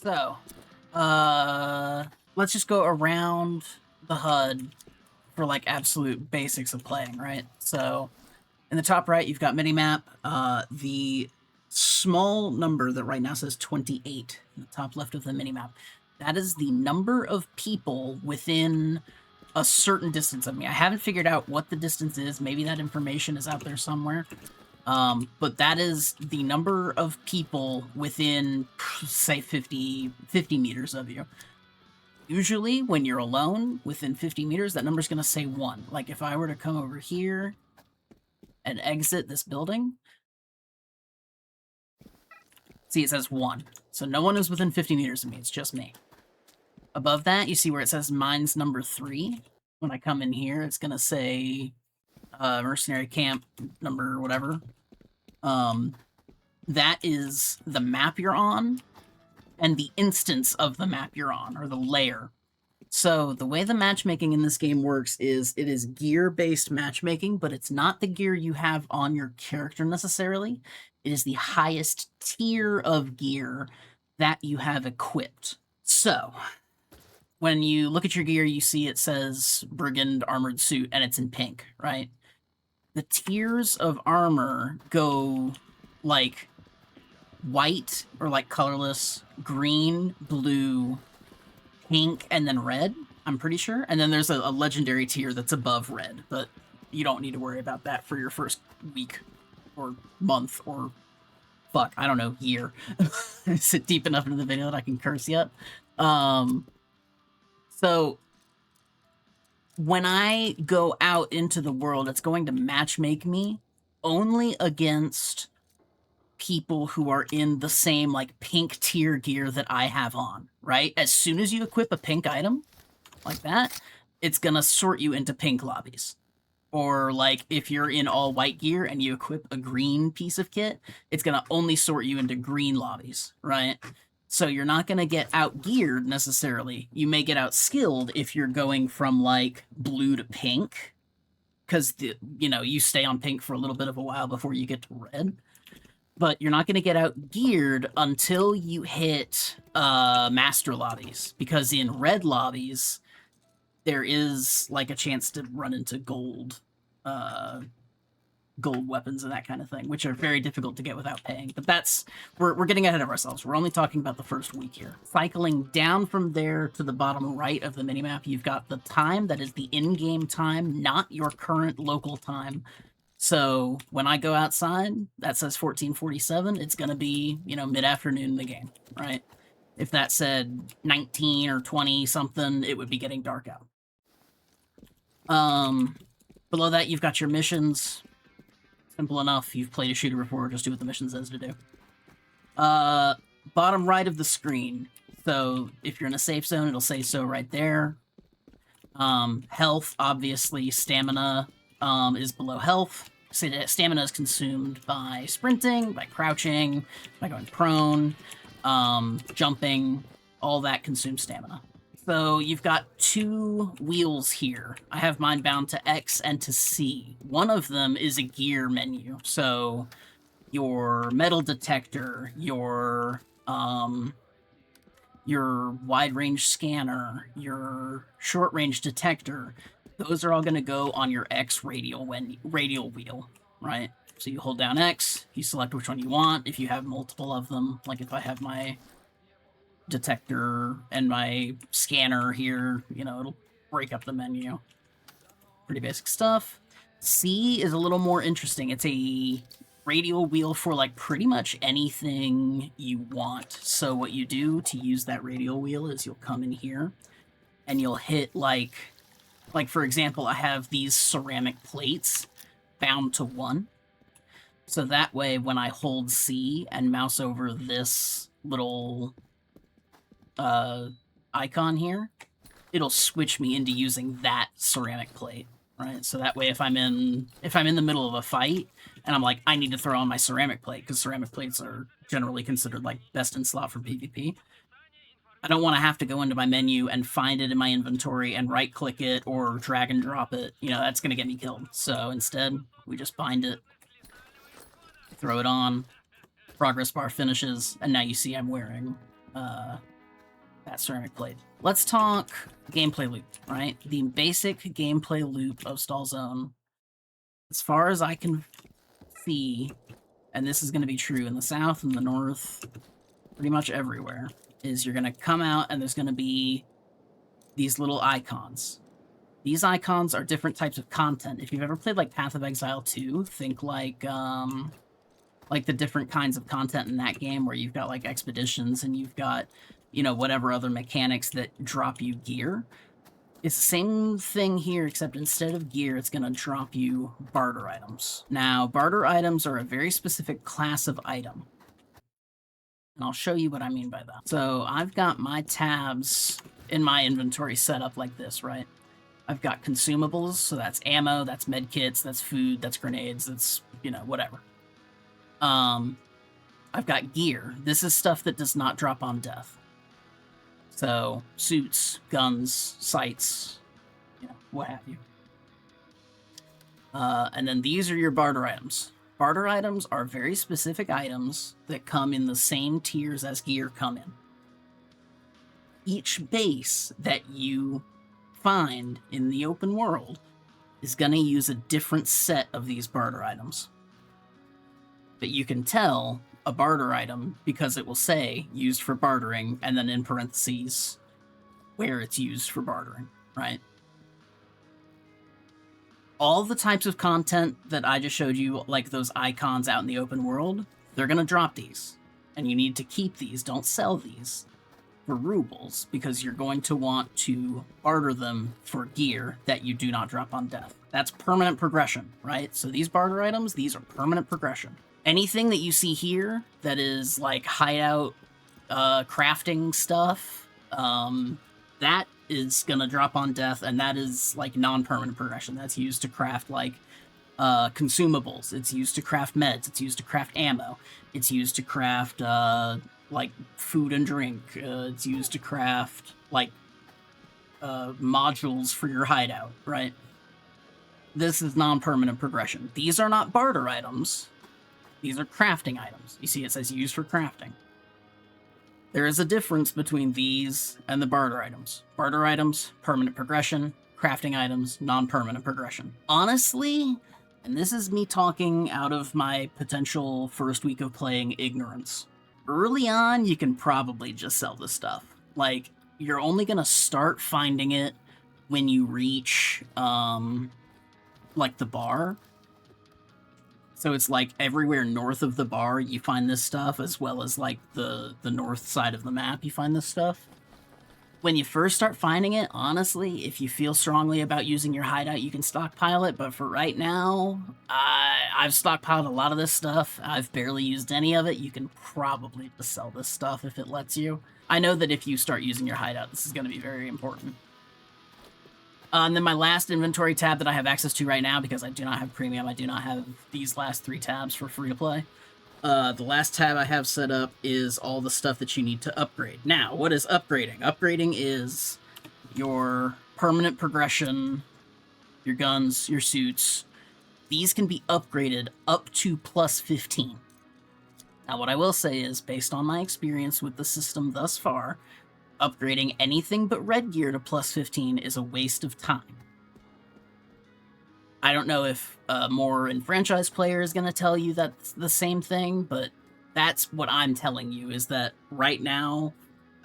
So, let's just go around the HUD for like absolute basics of playing, right? So, in the top right, you've got minimap. The small number that right now says 28 in the top left of the minimap. That is the number of people within a certain distance of me. I haven't figured out what the distance is. Maybe that information is out there somewhere. But that is the number of people within, say, 50 meters of you. Usually, when you're alone within 50 meters, that number's going to say 1. Like, if I were to come over here and exit this building, see, it says 1. So no one is within 50 meters of me. It's just me. Above that, you see where it says mine's number 3. When I come in here, it's going to say mercenary camp number whatever. That is the map you're on and the instance of the map you're on, or the layer. So the way the matchmaking in this game works is it is gear-based matchmaking, but it's not the gear you have on your character necessarily. It is the highest tier of gear that you have equipped. So when you look at your gear, you see it says Brigand Armored Suit, and it's in pink, right? The tiers of armor go like white, or like colorless, green, blue, pink, and then red, I'm pretty sure. And then there's a legendary tier that's above red, but you don't need to worry about that for your first week or month or fuck, I don't know, year. I sit deep enough into the video that I can curse yet. So when I go out into the world, it's going to matchmake me only against people who are in the same like pink tier gear that I have on, right? As soon as you equip a pink item like that, it's gonna sort you into pink lobbies. Or like if you're in all white gear and you equip a green piece of kit, it's gonna only sort you into green lobbies, right? So you're not gonna get out geared necessarily. You may get out skilled if you're going from like blue to pink, because you stay on pink for a little bit of a while before you get to red. But you're not going to get out geared until you hit master lobbies, because in red lobbies there is like a chance to run into gold weapons and that kind of thing, which are very difficult to get without paying. But that's we're getting ahead of ourselves. We're only talking about the first week here. Cycling down from there to the bottom right of the minimap, you've got the time that is the in-game time, not your current local time. So when I go outside, that says 14:47. It's going to be, mid-afternoon in the game, right? If that said 19 or 20 something, it would be getting dark out. Below that, you've got your missions. Simple enough. You've played a shooter before. Just do what the mission says to do. Bottom right of the screen. So if you're in a safe zone, it'll say so right there. Health, obviously, stamina is below health. Stamina is consumed by sprinting, by crouching, by going prone, jumping. All that consumes stamina. So you've got 2 wheels here. I have mine bound to X and to C. One of them is a gear menu. So your metal detector, your wide-range scanner, your short-range detector, those are all going to go on your X radial wheel, right? So you hold down X, you select which one you want. If you have multiple of them, like if I have my detector and my scanner here, it'll break up the menu. Pretty basic stuff. C is a little more interesting. It's a radial wheel for like pretty much anything you want. So what you do to use that radial wheel is you'll come in here and you'll hit like for example, I have these ceramic plates bound to 1. So that way when I hold C and mouse over this little icon here, it'll switch me into using that ceramic plate. Right, so that way if I'm in the middle of a fight and I'm like, I need to throw on my ceramic plate, because ceramic plates are generally considered like best in slot for PvP. I don't want to have to go into my menu and find it in my inventory and right-click it or drag and drop it. That's going to get me killed. So instead, we just bind it, throw it on, progress bar finishes, and now you see I'm wearing that ceramic plate. Let's talk gameplay loop, right? The basic gameplay loop of Stalzone, as far as I can see, and this is going to be true in the south and the north, pretty much everywhere, is you're going to come out and there's going to be these little icons. These icons are different types of content. If you've ever played like Path of Exile 2, think like the different kinds of content in that game where you've got like expeditions and you've got, you know, whatever other mechanics that drop you gear. It's the same thing here, except instead of gear, it's going to drop you barter items. Now, barter items are a very specific class of item. And I'll show you what I mean by that. So I've got my tabs in my inventory set up like this, right? I've got consumables, so that's ammo, that's med kits, that's food, that's grenades, that's, you know, whatever. I've got gear. This is stuff that does not drop on death. So, suits, guns, sights, you know, what have you. And then these are your barter items. Barter items are very specific items that come in the same tiers as gear come in. Each base that you find in the open world is going to use a different set of these barter items. But you can tell a barter item because it will say used for bartering and then in parentheses where it's used for bartering, right? All the types of content that I just showed you, like those icons out in the open world, they're going to drop these. And you need to keep these. Don't sell these for rubles, because you're going to want to barter them for gear that you do not drop on death. That's permanent progression, right? So these barter items, these are permanent progression. Anything that you see here that is like hideout crafting stuff, that is going to drop on death, and that is like non-permanent progression. That's used to craft like consumables. It's used to craft meds. It's used to craft ammo. It's used to craft like food and drink. It's used to craft like modules for your hideout, right? This is non-permanent progression. These are not barter items. These are crafting items. You see it says used for crafting. There is a difference between these and the barter items. Barter items, permanent progression. Crafting items, non-permanent progression. Honestly, and this is me talking out of my potential first week of playing ignorance, early on, you can probably just sell this stuff. Like, you're only going to start finding it when you reach, like, the bar. So it's like everywhere north of the bar, you find this stuff, as well as, like, the north side of the map, you find this stuff. When you first start finding it, honestly, if you feel strongly about using your hideout, you can stockpile it. But for right now, I've stockpiled a lot of this stuff. I've barely used any of it. You can probably just sell this stuff if it lets you. I know that if you start using your hideout, this is going to be very important. And then my last inventory tab that I have access to right now, because I do not have premium, I do not have these last 3 tabs for free to play. The last tab I have set up is all the stuff that you need to upgrade. Now, what is upgrading? Upgrading is your permanent progression, your guns, your suits. These can be upgraded up to plus 15. Now, what I will say is, based on my experience with the system thus far, upgrading anything but red gear to plus 15 is a waste of time. I don't know if more enfranchised player is going to tell you that's the same thing, but that's what I'm telling you, is that right now,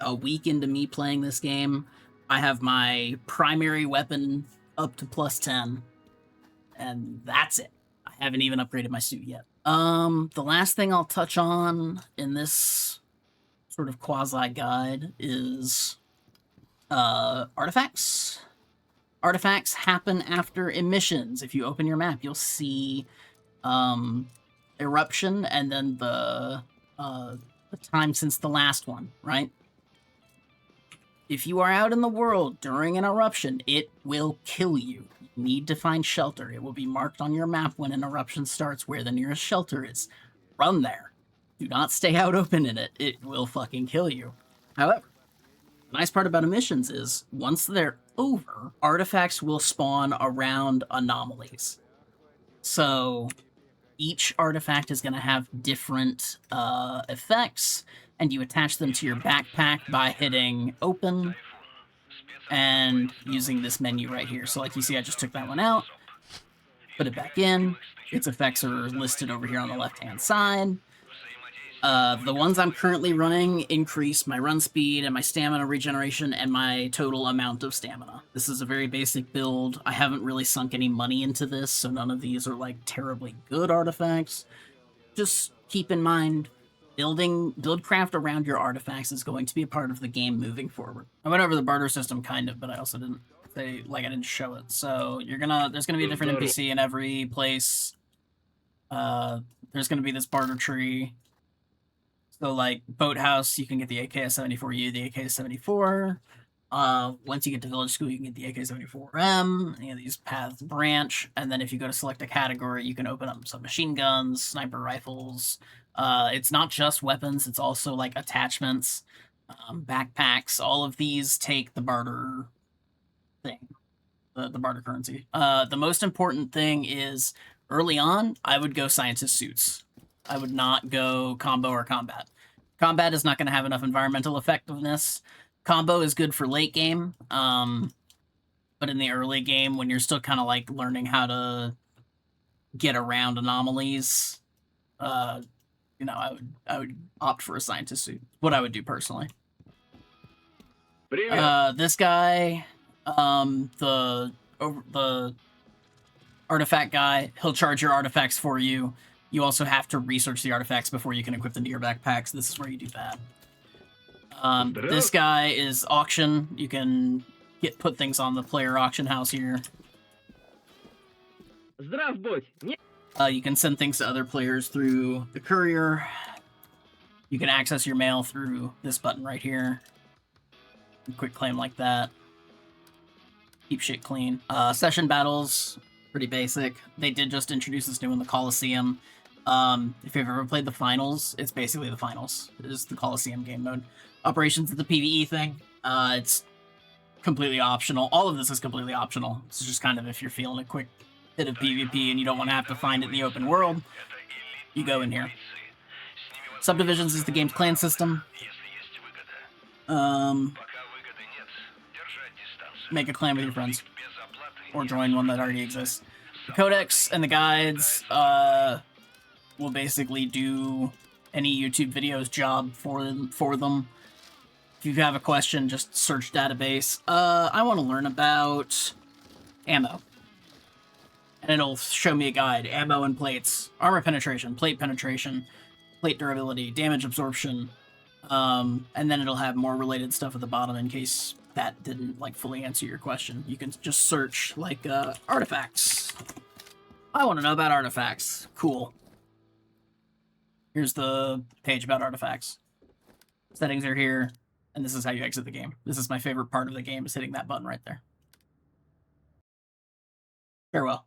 a week into me playing this game, I have my primary weapon up to plus 10, and that's it. I haven't even upgraded my suit yet. The last thing I'll touch on in this sort of quasi-guide is artifacts. Artifacts happen after emissions. If you open your map, you'll see eruption and then the time since the last one, right? If you are out in the world during an eruption, it will kill you. You need to find shelter. It will be marked on your map when an eruption starts where the nearest shelter is. Run there. Do not stay out open in it. It will fucking kill you. However, the nice part about emissions is, once they're over, artifacts will spawn around anomalies. So each artifact is going to have different effects. and you attach them to your backpack by hitting open and using this menu right here. So like you see, I just took that one out, put it back in. Its effects are listed over here on the left-hand side. The ones I'm currently running increase my run speed and my stamina regeneration and my total amount of stamina. This is a very basic build. I haven't really sunk any money into this, so none of these are like terribly good artifacts. Just keep in mind, buildcraft around your artifacts is going to be a part of the game moving forward. I went over the barter system kind of, but I also didn't say, like, I didn't show it. So there's gonna be a different NPC in every place. There's gonna be this barter tree. So, like, Boathouse, you can get the AKS-74U, the AKS-74. Once you get to Village School, you can get the AK-74M. Any of these paths branch, and then if you go to select a category, you can open up some machine guns, sniper rifles. It's not just weapons; it's also like attachments, backpacks. All of these take the barter thing, the barter currency. The most important thing is early on, I would go scientist suits. I would not go combo or combat. Combat is not going to have enough environmental effectiveness. Combo is good for late game, but in the early game, when you're still kind of like learning how to get around anomalies, you know, I would opt for a scientist suit. What I would do personally. This guy, the artifact guy, he'll charge your artifacts for you. You also have to research the artifacts before you can equip them to your backpacks. This is where you do that. This guy is auction. You can put things on the player auction house here. You can send things to other players through the courier. You can access your mail through this button right here. Quick claim like that. Keep shit clean. Session battles, pretty basic. They did just introduce this new one, the Coliseum. If you've ever played the finals, it's basically the finals. It is the Coliseum game mode. Operations is the PvE thing. It's completely optional. All of this is completely optional. It's just kind of if you're feeling a quick hit of PvP and you don't want to have to find it in the open world, you go in here. Subdivisions is the game's clan system. Make a clan with your friends. Or join one that already exists. The codex and the guides will basically do any YouTube video's job for them. If you have a question, just search database. I want to learn about ammo. And it'll show me a guide. Ammo and plates. Armor penetration, plate durability, damage absorption. And then it'll have more related stuff at the bottom in case that didn't like fully answer your question. You can just search like artifacts. I want to know about artifacts. Cool. Here's the page about artifacts. Settings are here, and this is how you exit the game. This is my favorite part of the game, is hitting that button right there. Farewell.